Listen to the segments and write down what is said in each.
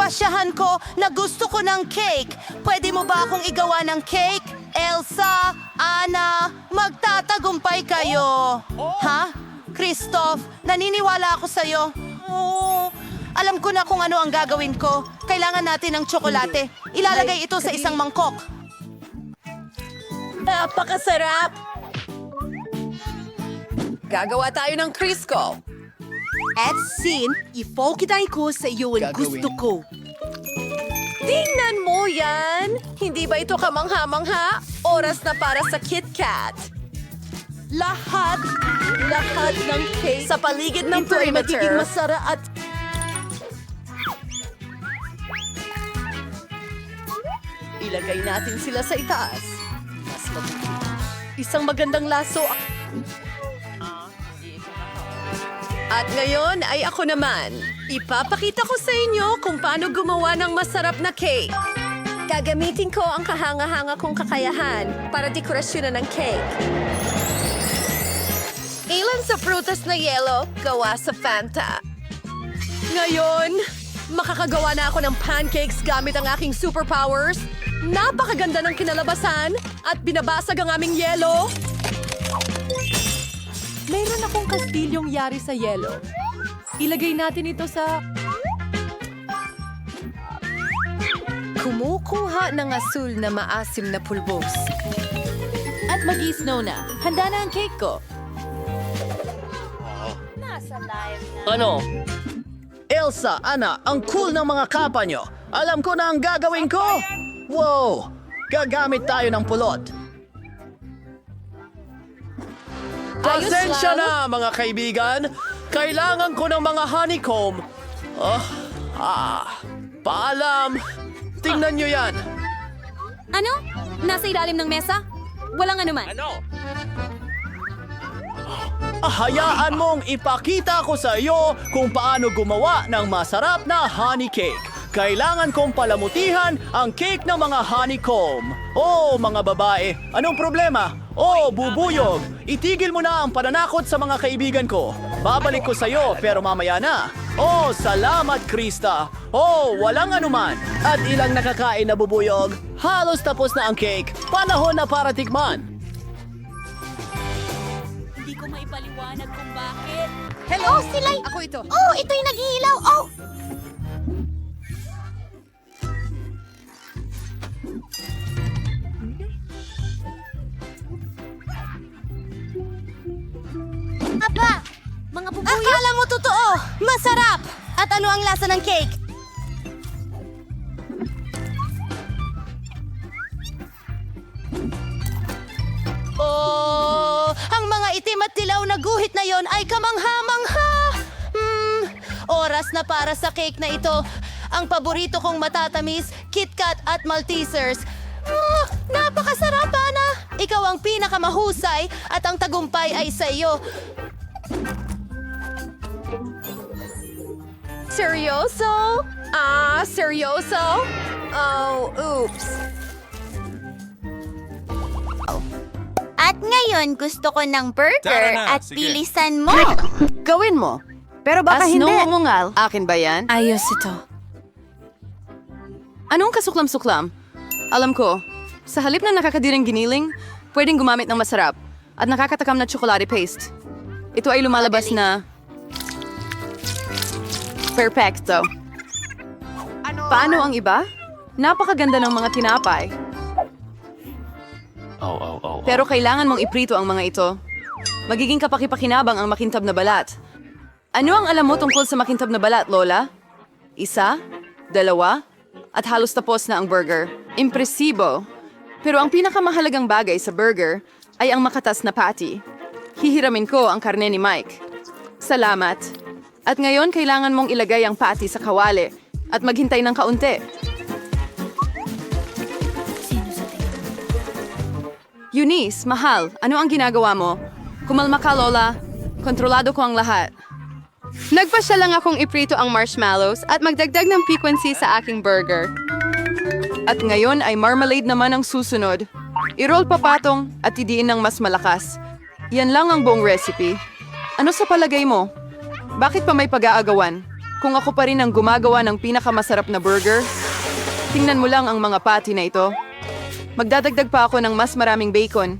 Napasyahan ko na gusto ko ng cake. Pwede mo ba akong igawa ng cake? Elsa, Anna, magtatagumpay kayo. Ha? Christoph, naniniwala ako sa'yo. Oh, alam ko na kung ano ang gagawin ko. Kailangan natin ng tsokolate. Ilalagay ito sa isang mangkok. Napakasarap! Gagawa tayo ng Crisco. At Sin, ipokitay ko sa iyo ang gusto ko. Tingnan mo yan! Hindi ba ito kamangha-mangha? Oras na para sa Kit Kat. Lahat ng cake Sa paligid ng ito ay magiging perimeter. masarap at Ilagay natin sila sa itaas. Mas mabuti. Isang magandang laso. At ngayon ay ako naman. Ipapakita ko sa inyo kung paano gumawa ng masarap na cake. Gagamitin ko ang kahanga-hanga kong kakayahan para dekorasyonan ng cake. Ilan sa prutas na yelo gawa sa Fanta. Ngayon, makakagawa na ako ng pancakes gamit ang aking superpowers. Napakaganda ng kinalabasan at binabasag ang aming yelo. Mayroon akong kastilyong yari sa yelo. Ilagay natin ito sa... Kumukuha ng asul na maasim na pulbos. At mag-i-snow na. Handa na ang cake ko. Ano? Elsa, Anna, ang cool ng mga kapa nyo. Alam ko na ang gagawin ko. Wow! Gagamit tayo ng pulot. Pasensya na, mga kaibigan. Kailangan ko ng mga honeycomb. Paalam. Tingnan nyo yan. Ano? Nasa ilalim ng mesa? Walang anuman. Hayaan mong ipakita ko sa iyo kung paano gumawa ng masarap na honey cake. Kailangan kong palamutihan ang cake ng mga honeycomb. Oh, mga babae, anong problema? Oh, bubuyog, itigil mo na ang pananakot sa mga kaibigan ko. Babalik ko sa iyo pero mamaya na. Oh, salamat, Krista. Oh, walang anuman. At ilang nakakain na bubuyog, halos tapos na ang cake. Panahon na para tikman. Hindi ko maipaliwanag kung bakit. Hello, Silay! Ako ito. Oh, ito'y naghihilaw! Oh! Aba! Mga bubuyo! Akala mo totoo! Masarap! At ano ang lasa ng cake? Oh, ang mga itim at dilaw na guhit na yon ay kamangha-mangha! Oras na para sa cake na ito. Ang paborito kong matatamis, KitKat at Maltesers. Napakasarap, Ana! Ikaw ang pinakamahusay at ang tagumpay ay sa iyo. Seryoso? Seryoso? Oh, oops. At ngayon, gusto ko ng burger at bilisan mo. Gawin mo. Pero baka As hindi. umungal. Akin ba yan? Ayos ito. Anong kasuklam-suklam? Alam ko, sa halip na nakakadirang giniling, pwedeng gumamit ng masarap at nakakatakam na chocolate paste. Ito ay lumalabas na... Perfecto. Paano ang iba? Napakaganda ng mga tinapay. Pero kailangan mong iprito ang mga ito. Magiging kapaki-pakinabang ang makintab na balat. Ano ang alam mo tungkol sa makintab na balat, Lola? Isa, dalawa, at halos tapos na ang burger. Impresibo. Pero ang pinakamahalagang bagay sa burger ay ang makatas na patty. Hihiramin ko ang karne ni Mike. Salamat. At ngayon kailangan mong ilagay ang patty sa kawali at maghintay ng kaunti. Eunice, mahal, ano ang ginagawa mo? Kumalma ka, Lola. Kontrolado ko ang lahat. Nagpasya lang akong iprito ang marshmallows at magdagdag ng piquancy sa aking burger. At ngayon ay marmalade naman ang susunod. I-roll papatong at idiin ng mas malakas. Yan lang ang buong recipe. Ano sa palagay mo? Bakit pa may pag-aagawan? kung ako pa rin ang gumagawa ng pinakamasarap na burger? Tingnan mo lang ang mga patty na ito. Magdadagdag pa ako ng mas maraming bacon.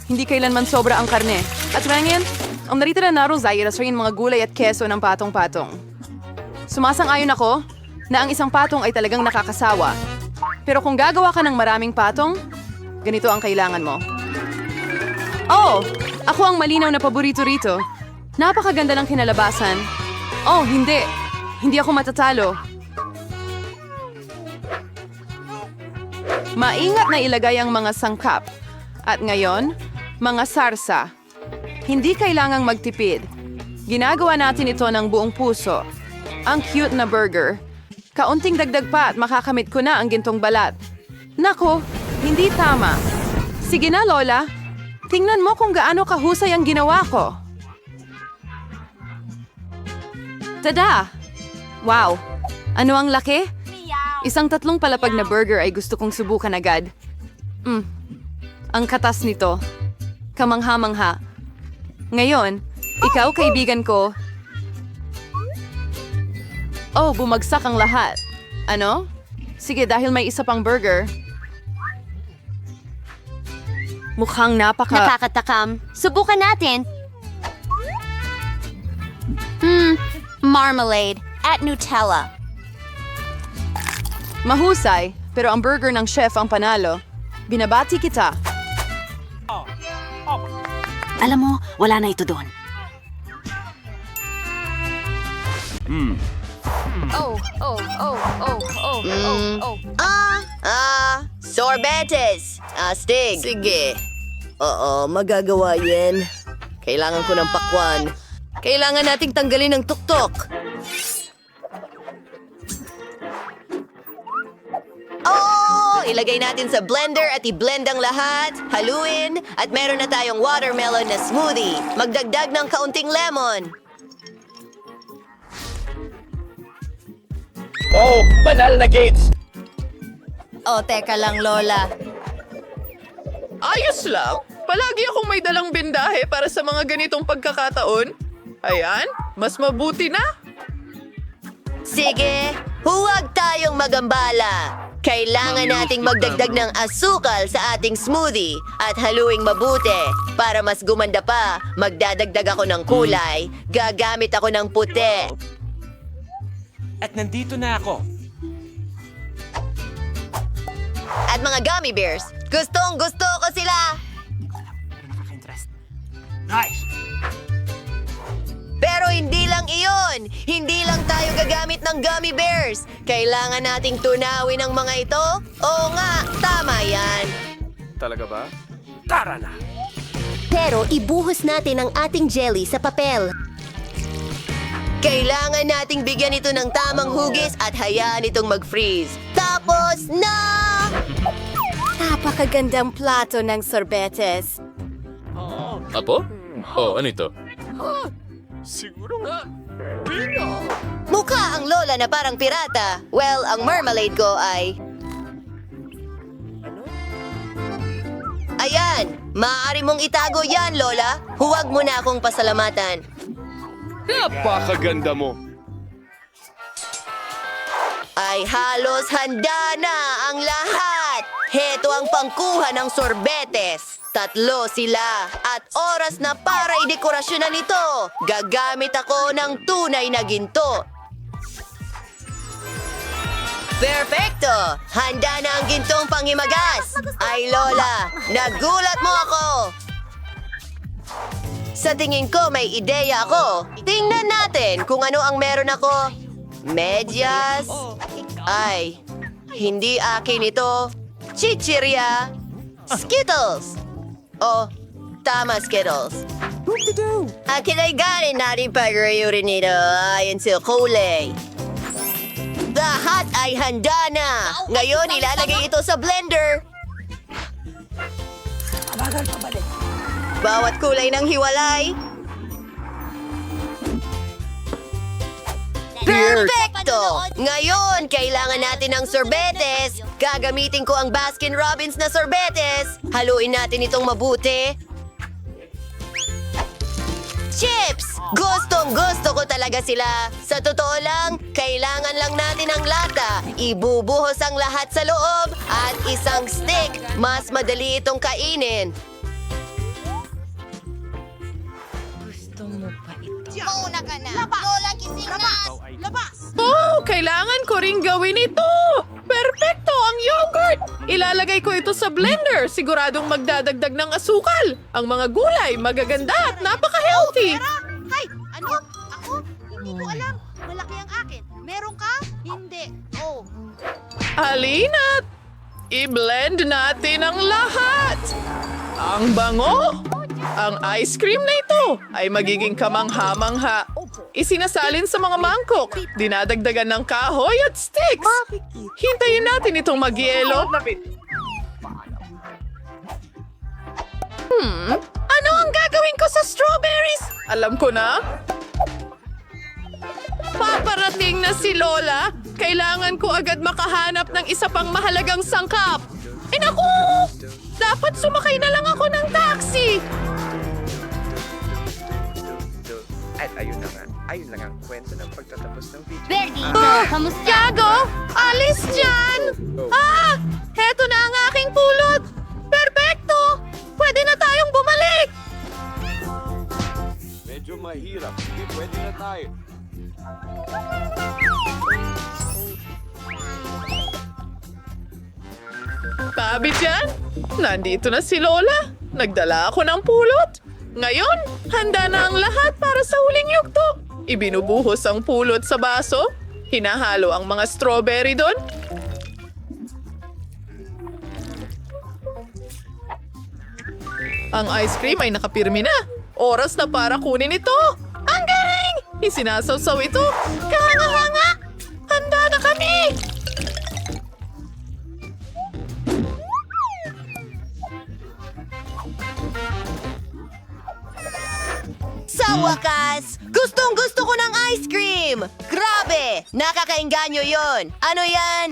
Hindi kailanman sobra ang karne. At ngayon, ang naritira na rozay ay mga gulay at keso ng patong-patong. Sumasang-ayon ako na ang isang patong ay talagang nakakasawa. Pero kung gagawa ka ng maraming patong, ganito ang kailangan mo. Oh! Ako ang malinaw na paborito rito. Napakaganda ng kinalabasan. Oh, hindi. Hindi ako matatalo. Maingat na ilagay ang mga sangkap. At ngayon, mga sarsa. Hindi kailangang magtipid. Ginagawa natin ito ng buong puso. Ang cute na burger. Kaunting dagdag pa at makakamit ko na ang gintong balat. Nako, hindi tama. Sige na, Lola. Tingnan mo kung gaano kahusay ang ginawa ko. Tada! Wow! Ano ang laki? Isang 3 palapag na burger ay gusto kong subukan agad. Ang katas nito. Kamangha-mangha. Ngayon, ikaw, kaibigan ko. Oh, bumagsak ang lahat. Ano? Sige, dahil may isa pang burger. Mukhang Nakakatakam. Subukan natin. Marmalade at Nutella. Mahusay, pero ang burger ng chef ang panalo. Binabati kita. Alam mo, wala na ito doon. Sorbetes! Astig! Sige. Oo, magagawa yan. Kailangan ko ng pakwan. Kailangan nating tanggalin ang tuktok. Oh! Ilagay natin sa blender at i-blend ang lahat. Haluin. At meron na tayong watermelon na smoothie. Magdagdag ng kaunting lemon. Oh, banal na gates! Oh, teka lang, Lola. Ayos lang. Palagi akong may dalang bindahe para sa mga ganitong pagkakataon. Ayan, mas mabuti na. Sige, huwag tayong magambala. Kailangan nating magdagdag ng asukal sa ating smoothie at haluing mabuti. Para mas gumanda pa, magdadagdag ako ng kulay. Gagamit ako ng puti. At nandito na ako. At mga gummy bears, gustong gusto ko sila. Nice! Pero hindi lang iyon. Hindi lang tayo gagamit ng gummy bears. Kailangan nating tunawin ang mga ito. Oo nga, tama yan. Talaga ba? Tara na! Pero ibuhos natin ang ating jelly sa papel. Kailangan nating bigyan ito ng tamang hugis at hayaan itong mag-freeze. Tapos na! Napakagandang plato ng sorbetes. Apo? Oh, ano ito? Siguro nga. Mukha ang lola na parang pirata. Well, ang marmalade ko ay... Ayan! Maaari mong itago yan, Lola. Huwag mo na akong pasalamatan. Napakaganda mo! Ay halos handa na ang lahat. Heto ang pangkuha ng sorbetes. 3 sila at oras na para idekorasyonan ito. Gagamit ako ng tunay na ginto. Perfecto! Handa na ang gintong panghimagas. Ay Lola, nagulat mo ako. Sa tingin ko may ideya ako. Tingnan natin kung ano ang meron ako. Medyas. Ay, hindi akin ito. Chichirya. Skittles. Oh, tama Skittles. Akin ay ganin natin pag-rayurin nito ayon sa kulay. Lahat ay handa na. Ngayon ilalagay ito sa blender. Bawat kulay ng hiwalay. Perfecto! Ngayon, kailangan natin ng sorbetes. Gagamitin ko ang Baskin-Robbins na sorbetes. Haluin natin itong mabuti. chips! Gustong-gusto ko talaga sila. Sa totoo lang, kailangan lang natin ang lata. Ibubuhos ang lahat sa loob at isang stick. Mas madali itong kainin. Mauna ka na. Lola, gising na. Oh, kailangan ko ring gawin ito! Perfecto ang yogurt! Ilalagay ko ito sa blender. Siguradong magdadagdag ng asukal. Ang mga gulay, magaganda at napaka-healthy. Hay! Ano? Ako? Hindi ko alam. Malaki ang akin. Meron ka? Hindi. Oh. Halina't i-blend natin ang lahat. Ang bango! Ang ice cream na ito ay magiging kamangha-mangha. Isinasalin sa mga mangkok, dinadagdagan ng kahoy at sticks. Hintayin natin itong magyelo. Ano ang gagawin ko sa strawberries? Alam ko na. Paparating na si Lola. Kailangan ko agad makahanap ng isa pang mahalagang sangkap. Eh naku! Dapat sumakay na lang ako ng taxi. At ayun na nga. Ayun lang ang kwento ng pagtatapos ng video. Verdi, kamusta? Tiago! Alis dyan! Ah! Heto na ang aking pulot! Perfecto! Pwede na tayong bumalik! Medyo mahirap. Hindi pwede na tayo. Pabi dyan! Nandito na si Lola! Nagdala ako ng pulot! Ngayon, handa na ang lahat para sa huling yugto! Ibinubuhos ang pulot sa baso, hinahalo ang mga strawberry doon. Ang ice cream ay nakapirmi na. Oras na para kunin ito. Ang galing! Isinasawsaw ito. Kahanga-hanga! Handa na kami! Sa wakas, gustong-gusto ko ng ice cream! Grabe! Nakakainganyo yon. Ano yan?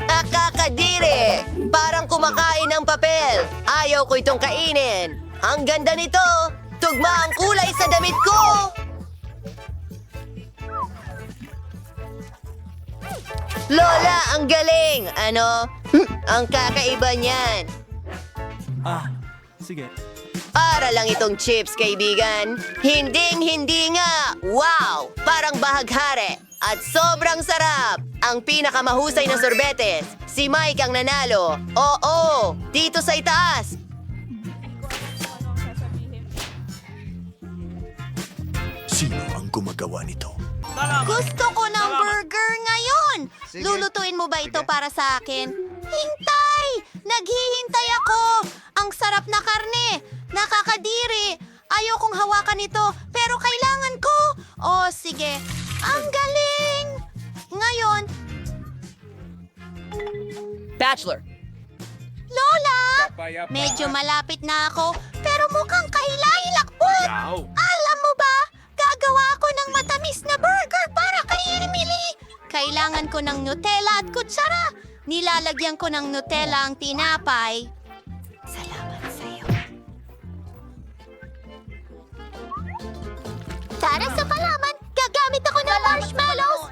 Nakakadiri! Parang kumakain ng papel. Ayaw ko itong kainin. Ang ganda nito! Tugma ang kulay sa damit ko! Lola, ang galing! Ano? Ang kakaiba niyan. Sige. Para lang itong chips, kaibigan. Hinding-hindi nga. Wow! Parang bahaghari. At sobrang sarap. Ang pinakamahusay na sorbetes. Si Mike ang nanalo. Oo! Dito sa itaas. Sino ang gumagawa nito? Gusto ko ng burger ngayon. Lulutuin mo ba ito para sa akin? Hintay! Naghihintay ako. Ang sarap na karne. Nakakadiri. Ayaw kong hawakan ito, pero kailangan ko. Oh, sige. Ang galing! Ngayon, Bachelor! Lola! Medyo malapit na ako, pero mukhang kahilahilakbot. Alam mo ba, gagawa ako ng matamis na burger para kay Emily. Kailangan ko ng Nutella at kutsara. Nilalagyan ko ng Nutella ang tinapay. Salamat sa'yo. Para sa palaman, gagamit ako ng marshmallows.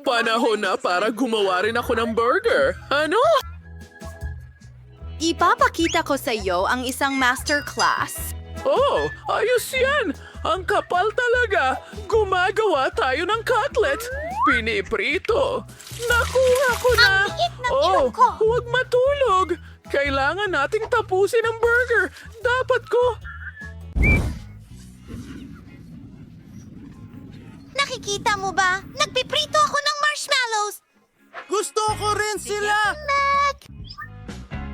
Panahon na para gumawa rin ako ng burger. Ano? Ipapakita ko sa iyo ang isang masterclass. Oh, ayos yan! Ang kapal talaga! Gumagawa tayo ng cutlet! Piniprito! Nakuha ko na! Ang liit ng ilong ko! Huwag matulog! Kailangan nating tapusin ang burger! Dapat ko! Nakikita mo ba? Nagpiprito ako ng marshmallows. Gusto ko rin sila!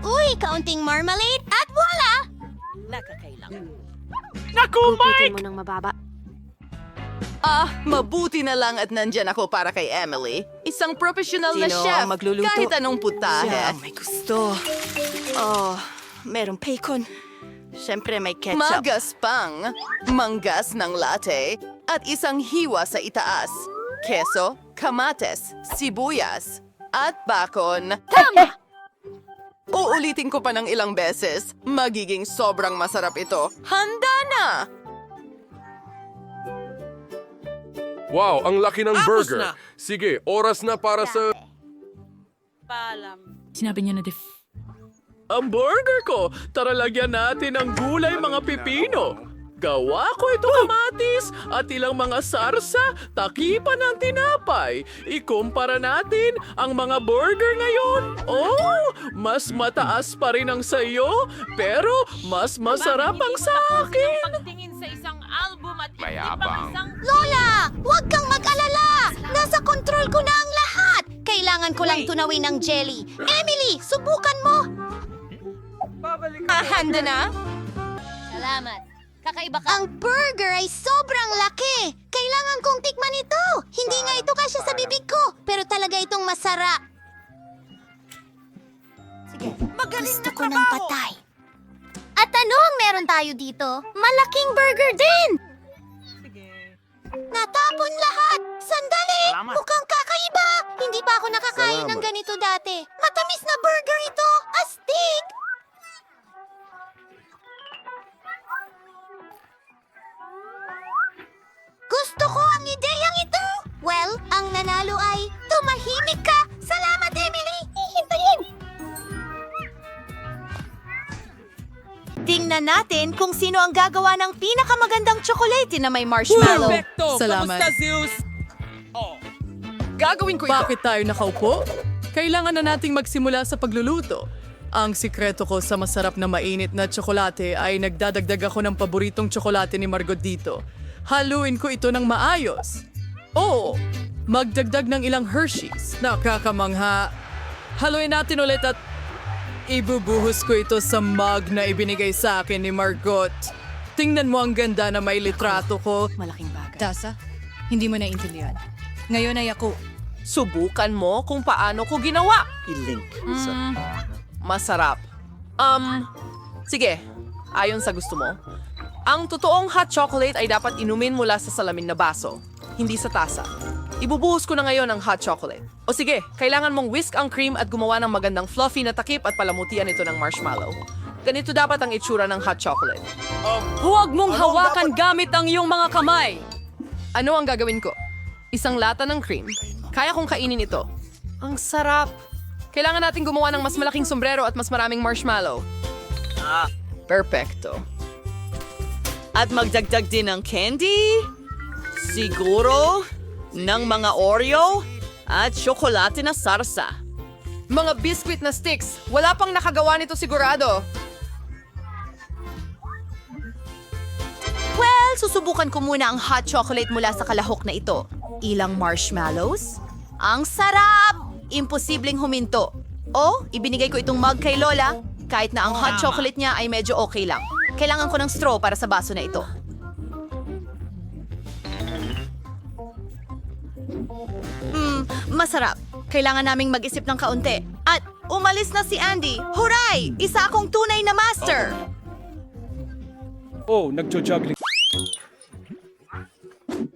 Uy, kaunting marmalade at voila! Naku, Mike! mo ng mababa. Mabuti na lang at nandyan ako para kay Emily. Isang professional na Sino chef. ang magluluto? Kahit anong putahe. May gusto. Oh, merong bacon. Siyempre may ketchup. Magaspang, manggas ng latte, at isang hiwa sa itaas. Keso, kamates, sibuyas, at bakon. Uulitin ko pa ng ilang beses. Magiging sobrang masarap ito. Handa na! Wow, ang laki ng burger. Sige, oras na para sa... Ang burger ko! Tara lagyan natin ng gulay mga pipino. Gawa ko ito kamatis at ilang mga sarsa, takipan ng tinapay. Ikumpara natin ang mga burger ngayon. Oh, mas mataas pa rin ang sayo, pero mas masarap ang sa akin. Mayabang. Lola, huwag kang mag-alala! Nasa kontrol ko na ang lahat! Kailangan ko lang tunawin ng jelly. Emily, subukan mo! Handa na? Salamat. Kakaiba ka. Ang burger ay sobrang laki! Kailangan kong tikman ito! Hindi nga ito kasya sa bibig ko, pero talaga itong masarap. Sige, gusto ko ng patay. At ano ang meron tayo dito? Malaking burger din! Natapon lahat! Sandali! Mukhang kakaiba! Hindi pa ako nakakain ng ganito dati. Matamis na burger ito! Astig! Gusto ko ang ideyang ito! Well, ang nanalo ay tumahimik ka! Salamat, Emily! Hihintayin! Tingnan natin kung sino ang gagawa ng pinakamagandang tsokolate na may marshmallow. Salamat. Gagawin ko ito. Bakit tayo nakaupo? Kailangan na nating magsimula sa pagluluto. Ang sikreto ko sa masarap na mainit na tsokolate ay nagdadagdag ako ng paboritong tsokolate ni Margot dito. Haluin ko ito ng maayos. Oo, magdagdag ng ilang Hershey's. Nakakamangha. Haluin natin ulit at ibubuhos ko ito sa mug na ibinigay sa akin ni Margot. Tingnan mo ang ganda na may litrato ko. Malaking bagay. Tasa, hindi mo naiintindihan. Ngayon ay ako. Subukan mo kung paano ko ginawa. Masarap. Sige. Ayon sa gusto mo. Ang totoong hot chocolate ay dapat inumin mula sa salamin na baso, hindi sa tasa. Ibubuhos ko na ngayon ang hot chocolate. O sige, kailangan mong whisk ang cream at gumawa ng magandang fluffy na takip at palamutian ito ng marshmallow. Ganito dapat ang itsura ng hot chocolate. Huwag mong hawakan gamit ang iyong mga kamay. Ano ang gagawin ko? Isang lata ng cream. Kaya kong kainin ito. Ang sarap. Kailangan natin gumawa ng mas malaking sombrero at mas maraming marshmallow. Perfecto. At magdagdag din ng candy, siguro, ng mga Oreo, at tsokolate na sarsa. Mga biscuit na sticks. Wala pang nakagawa nito sigurado. Well, susubukan ko muna ang hot chocolate mula sa kalahok na ito. Ilang marshmallows? Ang sarap! Imposibleng huminto. O, ibinigay ko itong mug kay Lola, kahit na ang hot chocolate niya ay medyo okay lang. Kailangan ko ng straw para sa baso na ito. Masarap. Kailangan naming mag-isip ng kaunti. At umalis na si Andy. Huray! Isa akong tunay na master!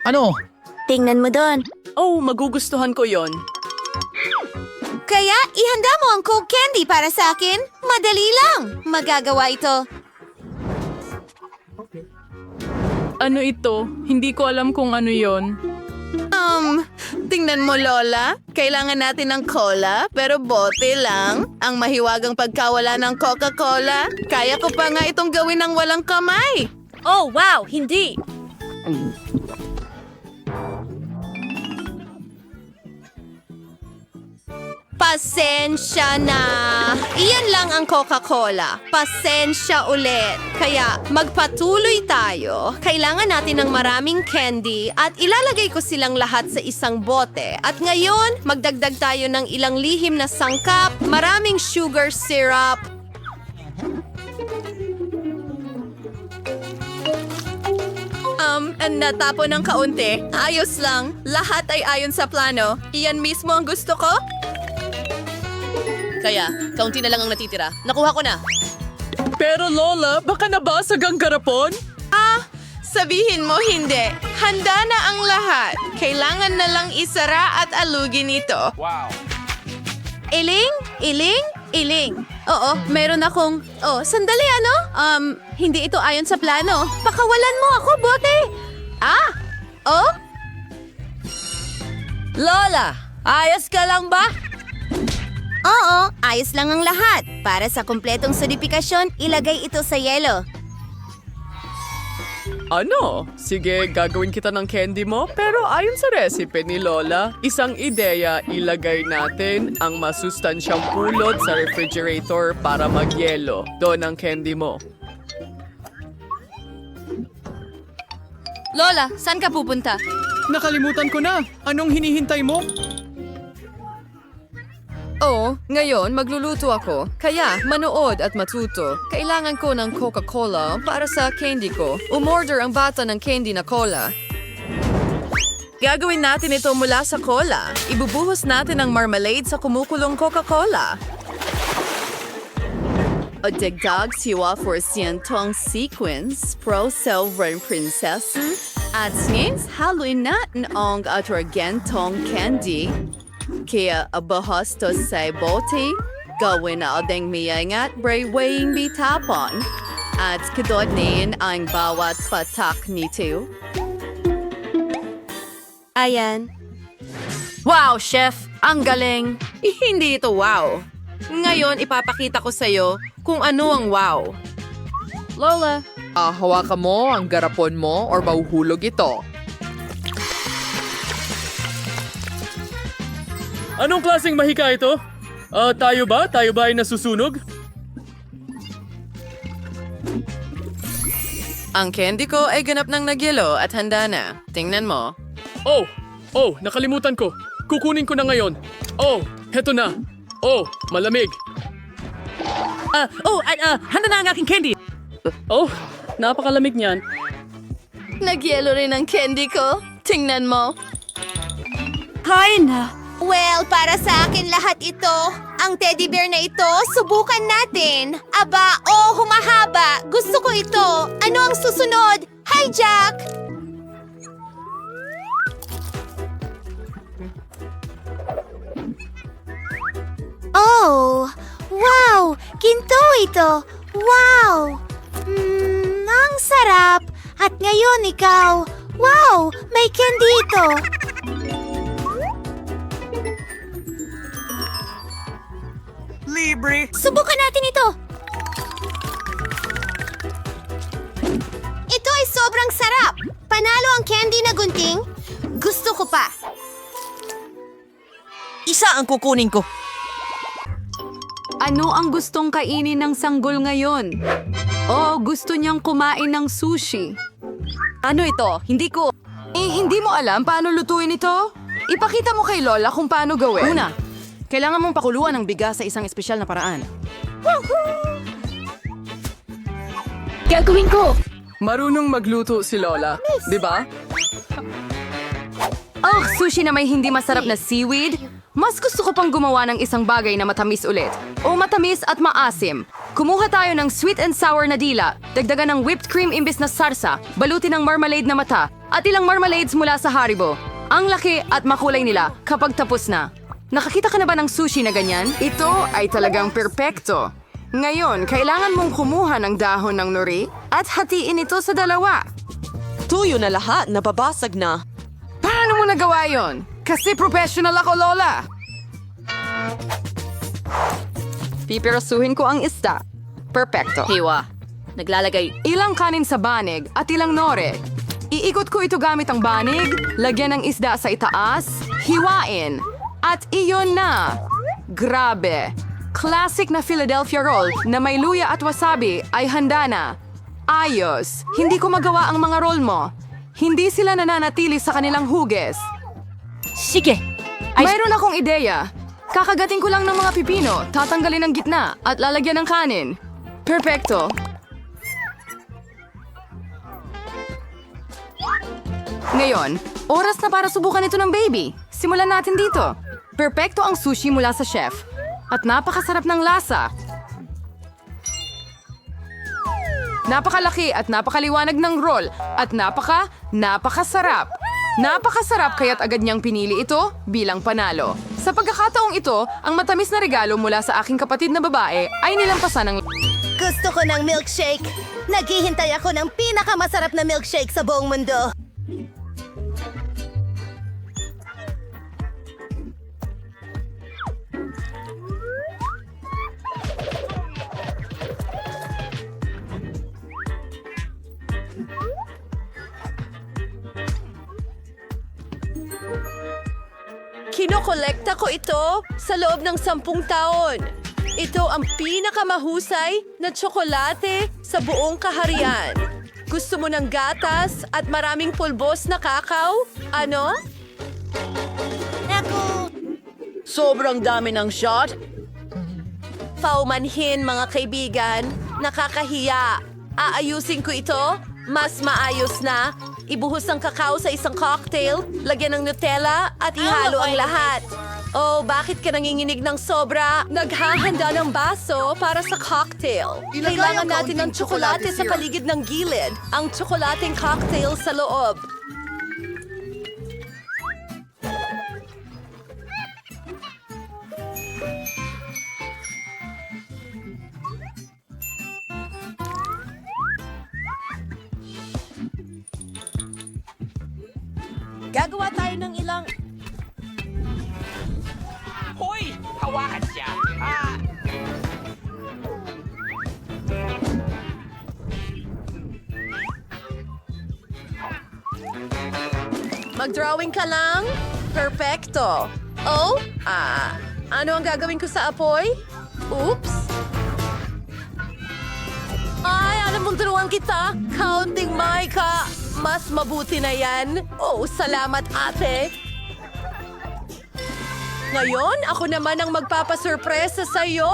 Ano? Tingnan mo doon. Oh, magugustuhan ko yon. Kaya ihanda mo ang Coke Candy para sa akin. Madali lang. Magagawa ito. Ano ito? Hindi ko alam kung ano yon. Tingnan mo, Lola. Kailangan natin ng cola, pero bote lang. Ang mahiwagang pagkawala ng Coca-Cola. Kaya ko pa nga itong gawin ng walang kamay. Oh, wow! Hindi! Pasensya na. Iyan lang ang Coca-Cola. Pasensya ulit. Kaya magpatuloy tayo. Kailangan natin ng maraming candy at ilalagay ko silang lahat sa isang bote. At ngayon, magdagdag tayo ng ilang lihim na sangkap, maraming sugar syrup, natapon ng kaunti. Ayos lang. Lahat ay ayon sa plano. Iyan mismo ang gusto ko. Kaya, kaunti na lang ang natitira. Nakuha ko na. Pero Lola, baka nabasag ang garapon? Sabihin mo hindi. Handa na ang lahat. Kailangan na lang isara at alugin ito. Wow. Iling, iling, iling. Oo, meron akong... Oh, sandali ano? Hindi ito ayon sa plano. Pakawalan mo ako, bote! Ah! Oh? Lola, ayos ka lang ba? Oo, ayos lang ang lahat. Para sa kumpletong solidifikasyon, ilagay ito sa yelo. Ano? Sige, gagawin kita ng candy mo. Pero ayon sa recipe ni Lola, isang ideya, ilagay natin ang masustansyang pulot sa refrigerator para magyelo. Doon ang candy mo. Lola, saan ka pupunta? Nakalimutan ko na. Anong hinihintay mo? Oh, ngayon magluluto ako. Kaya manood at matuto. Kailangan ko ng Coca-Cola para sa candy ko. Umorder ang bata ng candy na cola. Gagawin natin ito mula sa cola. Ibubuhos natin ang marmalade sa kumukulong Coca-Cola. O dagdag siwa for siyentong sequence pro silver princess. At since haluin natin ang atragentong candy, kaya abahas to sa bote, gawin na ading miyangat braywaying bitapon. At kadodnin ang bawat patak nito. Ayan. Wow, chef! Ang galing! Hindi ito wow. Ngayon, ipapakita ko sa'yo kung ano ang wow. Lola, hawakan mo ang garapon mo or mahuhulog ito. Anong klaseng mahika ito? Tayo ba? Tayo ba ay nasusunog? Ang candy ko ay ganap ng nagyelo at handa na. Tingnan mo. Oh, nakalimutan ko. Kukunin ko na ngayon. Oh, heto na. Oh, malamig. Handa na ang aking candy. Oh, napakalamig niyan. Nagyelo rin ang candy ko. Tingnan mo. Kain na. Well, para sa akin lahat ito. Ang teddy bear na ito, subukan natin. Aba, humahaba. Gusto ko ito. Ano ang susunod? Hi, Jack! Oh, wow! Ginto ito! Wow! Ang sarap! At ngayon ikaw! Wow! May candy ito! Libre! Subukan natin ito! Ito ay sobrang sarap! Panalo ang candy na gunting? Gusto ko pa! Isa ang kukunin ko. Ano ang gustong kainin ng sanggol ngayon? Oh, gusto niyang kumain ng sushi. Ano ito? Hindi ko... hindi mo alam paano lutuin ito? Ipakita mo kay Lola kung paano gawin. Una, kailangan mong pakuluan ang bigas sa isang espesyal na paraan. Gagawin ko! Marunong magluto si Lola, di ba? Oh, sushi na may hindi masarap na seaweed? Mas gusto ko pang gumawa ng isang bagay na matamis ulit. O matamis at maasim. Kumuha tayo ng sweet and sour na dila, dagdagan ng whipped cream imbis na sarsa, balutin ng marmalade na mata, at ilang marmalades mula sa Haribo. Ang laki at makulay nila kapag tapos na. Nakakita ka na ba ng sushi na ganyan? Ito ay talagang perpekto. Ngayon, kailangan mong kumuha ng dahon ng nori at hatiin ito sa dalawa. Tuyo na lahat, nababasag na. Paano mo nagawa yon? Kasi professional ako, Lola. Pipirasuhin ko ang isda. Perfecto. Hiwa. Naglalagay. Ilang kanin sa banig at ilang nore. Iikot ko ito gamit ang banig, lagyan ng isda sa itaas, hiwain, at iyon na. Grabe. Classic na Philadelphia roll na may luya at wasabi ay handa na. Ayos. Hindi ko magawa ang mga roll mo. Hindi sila nananatili sa kanilang huges. Sige. Mayroon akong ideya. Kakagating ko lang ng mga pipino, tatanggalin ang gitna, at lalagyan ng kanin. Perfecto. Ngayon, oras na para subukan ito ng baby. Simulan natin dito. Perfecto ang sushi mula sa chef. At napakasarap ng lasa. Napakalaki at napakaliwanag ng roll. At napakasarap. Napakasarap kaya't agad niyang pinili ito bilang panalo. Sa pagkakataong ito, ang matamis na regalo mula sa aking kapatid na babae ay nilampasan ng... Gusto ko ng milkshake. Naghihintay ako ng pinakamasarap na milkshake sa buong mundo. Kinokolekta ko ito sa loob ng 10 taon. Ito ang pinakamahusay na tsokolate sa buong kaharian. Gusto mo ng gatas at maraming pulbos na kakao? Ano? Sobrang dami ng shot. Paumanhin, mga kaibigan. Nakakahiya. Aayusin ko ito. Mas maayos na. Ibuhos ang kakao sa isang cocktail, lagyan ng Nutella at ihalo ang lahat. Oh, bakit ka nanginginig ng sobra? Naghahanda ng baso para sa cocktail. Kailangan natin ng tsokolate sa paligid ng gilid. Ang tsokolating cocktail sa loob. Gagawa tayo ng ilang... Hoy! Hawakan siya! Mag-drawing ka lang? Perfecto. Oh? Ano ang gagawin ko sa apoy? Oops. Ay, alam mong turuan kita. Counting Micah. Mas mabuti na yan. Oh, salamat ate. Ngayon, ako naman ang magpapasurpresa sa'yo.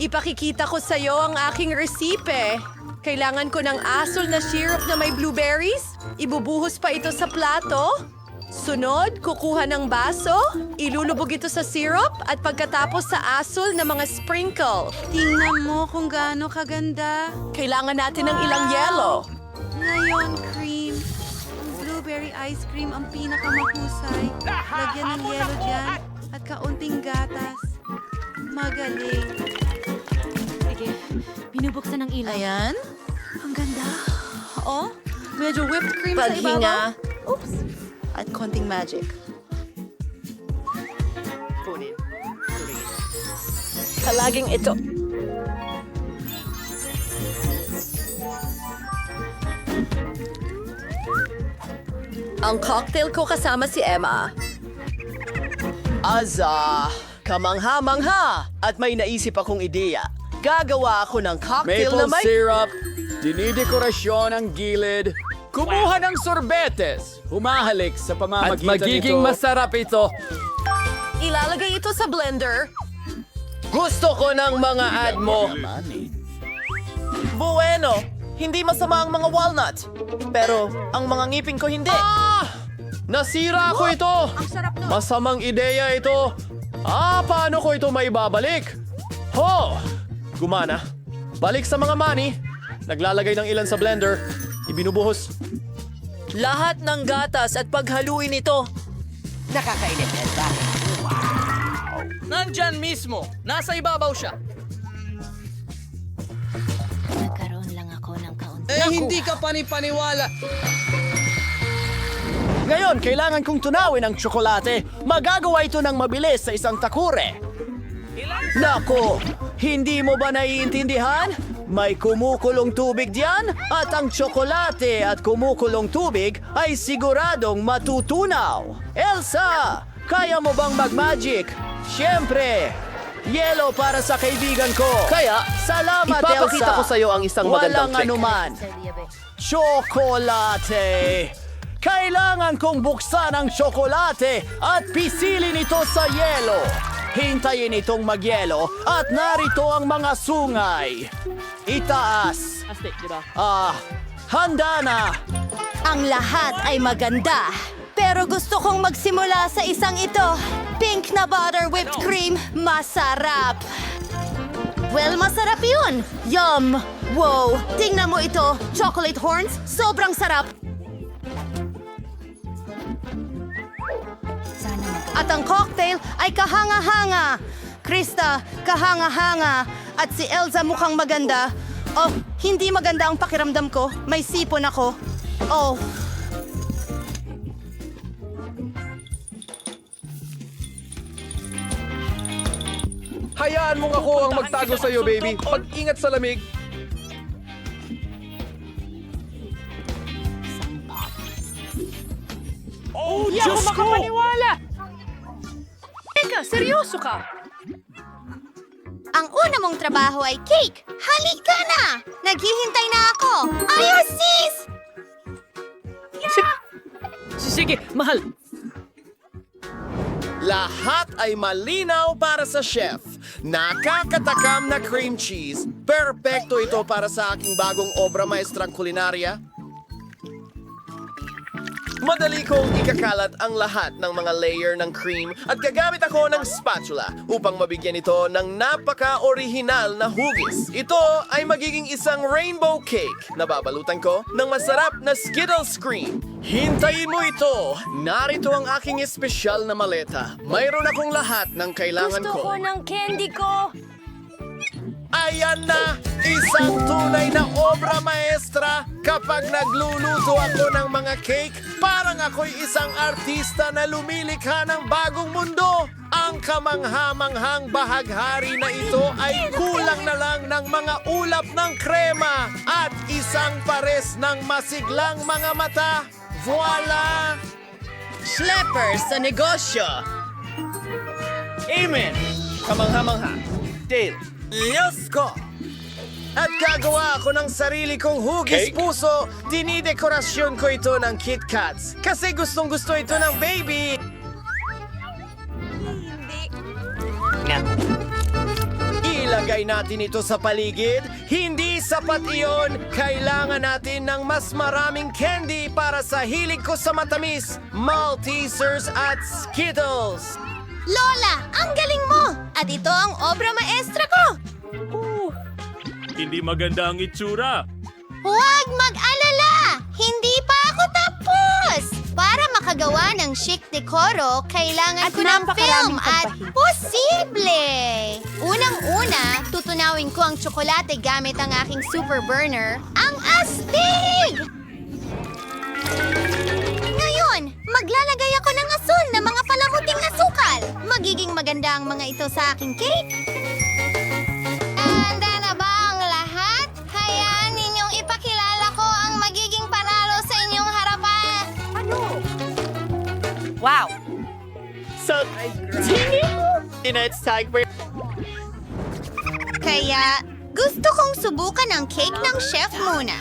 Ipakikita ko sa'yo ang aking resipe. Kailangan ko ng asul na syrup na may blueberries. Ibubuhos pa ito sa plato. Sunod, kukuha ng baso. Ilulubog ito sa syrup at pagkatapos sa asul na mga sprinkle. Tingnan mo kung gaano kaganda. Kailangan natin ng ilang yelo. Ngayon, cream. Ang blueberry ice cream ang pinakamahusay. Lagyan ng yelo dyan at kaunting gatas. Magaling. Sige, binubuksan ng ilaw. Ayan. Ang ganda. Oh, medyo whipped cream sa ibabaw. Paghinga. Oops. At konting magic. Palaging ito. Ang cocktail ko kasama si Emma. Kamangha-mangha! At may naisip akong ideya. Gagawa ako ng cocktail Maple na may... syrup, dinidekorasyon ang gilid, kumuha ng sorbetes, humahalik sa pamamagitan At magiging nito. masarap ito. Ilalagay ito sa blender. Gusto ko ng mga ad mo. Bueno, hindi masama ang mga walnut. Pero ang mga ngipin ko hindi. Nasira ko ito! Masamang ideya ito. Paano ko ito maibabalik? Gumana. Balik sa mga money. Naglalagay ng ilan sa blender. Ibinubuhos. Lahat ng gatas at paghaluin ito. Nakakainit yan ba? Nandyan mismo, nasa ibabaw siya. Nagkaroon lang ako ng kaunti. Hindi ka panipaniwala. Ngayon, kailangan kong tunawin ang tsokolate. Magagawa ito ng mabilis sa isang takure. Nako, hindi mo ba naiintindihan? May kumukulong tubig diyan at ang tsokolate at kumukulong tubig ay siguradong matutunaw. Elsa, kaya mo bang mag-magic? Siyempre, yelo para sa kaibigan ko. Kaya, salamat ipapakita Elsa. ko sa'yo ang isang magandang Walang trick. anuman. Tsokolate! Kailangan kong buksan ang tsokolate at pisilin ito sa yelo. Hintayin itong magyelo at narito ang mga sungay. Itaas. Handa na. Ang lahat ay maganda. Pero gusto kong magsimula sa isang ito. Pink na butter whipped cream. Masarap. Well, masarap yun. Yum. Wow, tingnan mo ito. Chocolate horns. Sobrang sarap. At ang cocktail ay kahanga-hanga. Krista, kahanga-hanga. At si Elsa mukhang maganda. Oh, hindi maganda ang pakiramdam ko. May sipon ako. Oh, Hayaan mong ako ang magtago sa'yo, baby. Pag-ingat sa lamig. Oh, Diyos ko! Teka, seryoso ka? Ang una mong trabaho ay cake. Halika na! Naghihintay na ako. Ayos, sis! Sige, mahal. Lahat ay malinaw para sa chef. Nakakatakam na cream cheese. Perpekto ito para sa aking bagong obra maestrang kulinarya. Madali kong ikakalat ang lahat ng mga layer ng cream at gagamit ako ng spatula upang mabigyan ito ng napaka-orihinal na hugis. Ito ay magiging isang rainbow cake na babalutan ko ng masarap na Skittles cream. Hintayin mo ito! Narito ang aking espesyal na maleta. Mayroon akong lahat ng kailangan ko. ng candy ko. Ayan na! Isang tunay na obra maestra! Kapag nagluluto ako ng mga cake, parang ako'y isang artista na lumilikha ng bagong mundo! Ang kamangha-manghang bahaghari na ito ay kulang na lang ng mga ulap ng krema at isang pares ng masiglang mga mata. Voila! Schleppers sa negosyo! Amen! Kamangha-mangha. Dale. Diyos ko! At gagawa ako ng sarili kong hugis puso. Dinidekorasyon ko ito ng Kit Kats. Kasi gustong-gusto ito ng baby. Ilagay natin ito sa paligid. Hindi sapat iyon. Kailangan natin ng mas maraming candy para sa hilig ko sa matamis, Maltesers at Skittles. Lola, ang galing mo! At ito ang obra maestra ko! Hindi maganda ang itsura. Huwag mag-alala! Hindi pa ako tapos! Para makagawa ng chic decoro, kailangan ko ng film at posible! Unang-una, tutunawin ko ang tsokolate gamit ang aking super burner, ang astig! Ngayon, maglalagay ako ng asul na mga palamuting asukal. Magiging maganda ang mga ito sa aking cake. Handa na ba ang lahat? Hayaan ninyong ipakilala ko ang magiging panalo sa inyong harapan. Wow! So, it's time for... Kaya, gusto kong subukan ang cake ng chef muna.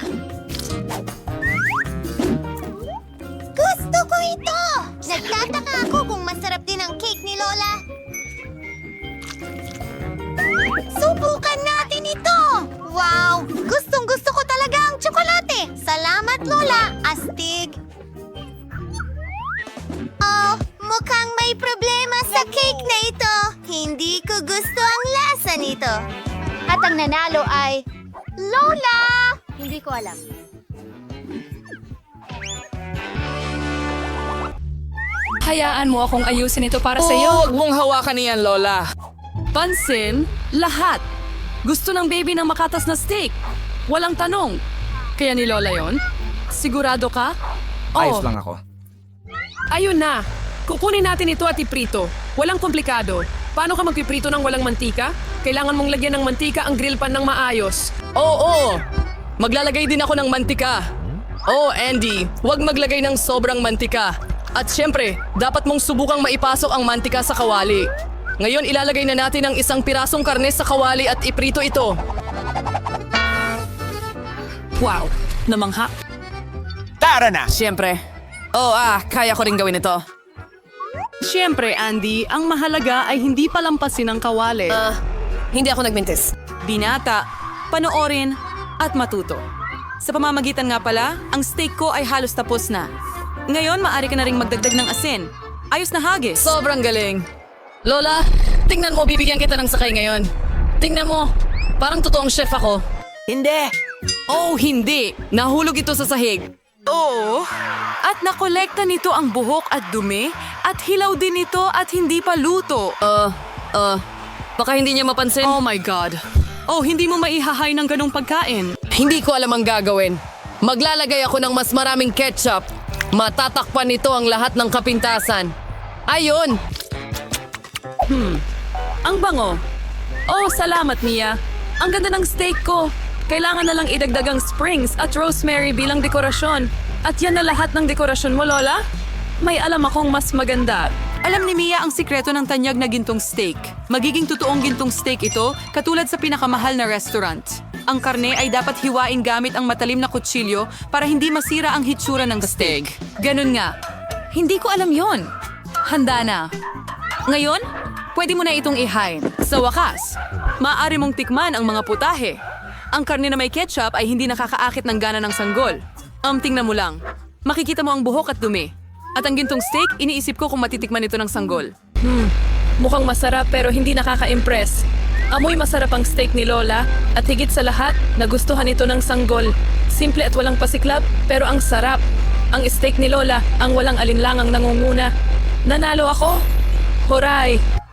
Gusto ko ito! Nagtataka ako kung masarap din ang cake ni Lola. Subukan natin ito! Wow! Gustong-gusto ko talaga ang tsokolate! Salamat, Lola! Astig! Oh, mukhang may problema sa cake na ito. Hindi ko gusto ang lasa nito. At ang nanalo ay... Lola! Hindi ko alam. Hayaan mo akong ayusin ito para sa iyo. Huwag mong hawakan niyan, Lola. Pansin, lahat. Gusto ng baby ng makatas na steak. Walang tanong. Kaya ni Lola yon? Sigurado ka? Ayos lang ako. Ayun na. Kukunin natin ito at iprito. Walang komplikado. Paano ka magpiprito ng walang mantika? Kailangan mong lagyan ng mantika ang grill pan ng maayos. Oo! Maglalagay din ako ng mantika. Oh, Andy, huwag maglagay ng sobrang mantika. At syempre, dapat mong subukang maipasok ang mantika sa kawali. Ngayon, ilalagay na natin ang isang pirasong karne sa kawali at iprito ito. Wow, namangha. Tara na! Syempre. Kaya ko rin gawin ito. Siyempre, Andy, ang mahalaga ay hindi palampasin ang kawali. Hindi ako nagmintis. Binata, panoorin, at matuto. Sa pamamagitan nga pala, ang steak ko ay halos tapos na. Ngayon, maaari ka na ring magdagdag ng asin. Ayos na hagis. Sobrang galing. Lola, tingnan mo, bibigyan kita ng sakay ngayon. Tingnan mo, parang totoong chef ako. Hindi! Oh, hindi. Nahulog ito sa sahig. Oo! At nakolekta nito ang buhok at dumi at hilaw din ito at hindi pa luto. Baka hindi niya mapansin. Oh my God. Oh, hindi mo maihahay ng ganong pagkain. Hindi ko alam ang gagawin. Maglalagay ako ng mas maraming ketchup. Matatakpan nito ang lahat ng kapintasan. Ayun! Ang bango. Oh, salamat, Mia. Ang ganda ng steak ko. Kailangan na lang idagdag ang springs at rosemary bilang dekorasyon. At yan na lahat ng dekorasyon mo, Lola? May alam akong mas maganda. Alam ni Mia ang sikreto ng tanyag na gintong steak. Magiging totoong gintong steak ito, katulad sa pinakamahal na restaurant. Ang karne ay dapat hiwain gamit ang matalim na kutsilyo para hindi masira ang hitsura ng steak. Ganun nga. Hindi ko alam yon. Handa na. Ngayon, pwede mo na itong ihain. Sa wakas, maaari mong tikman ang mga putahe. Ang karne na may ketchup ay hindi nakakaakit ng gana ng sanggol. Tingnan mo lang. Makikita mo ang buhok at dumi. At ang gintong steak, iniisip ko kung matitikman ito ng sanggol. Mukhang masarap pero hindi nakaka-impress. Amoy masarap ang steak ni Lola at higit sa lahat, nagustuhan ito ng sanggol. Simple at walang pasiklab pero ang sarap. Ang steak ni Lola ang walang alinlangang nangunguna. Nanalo ako? Huray!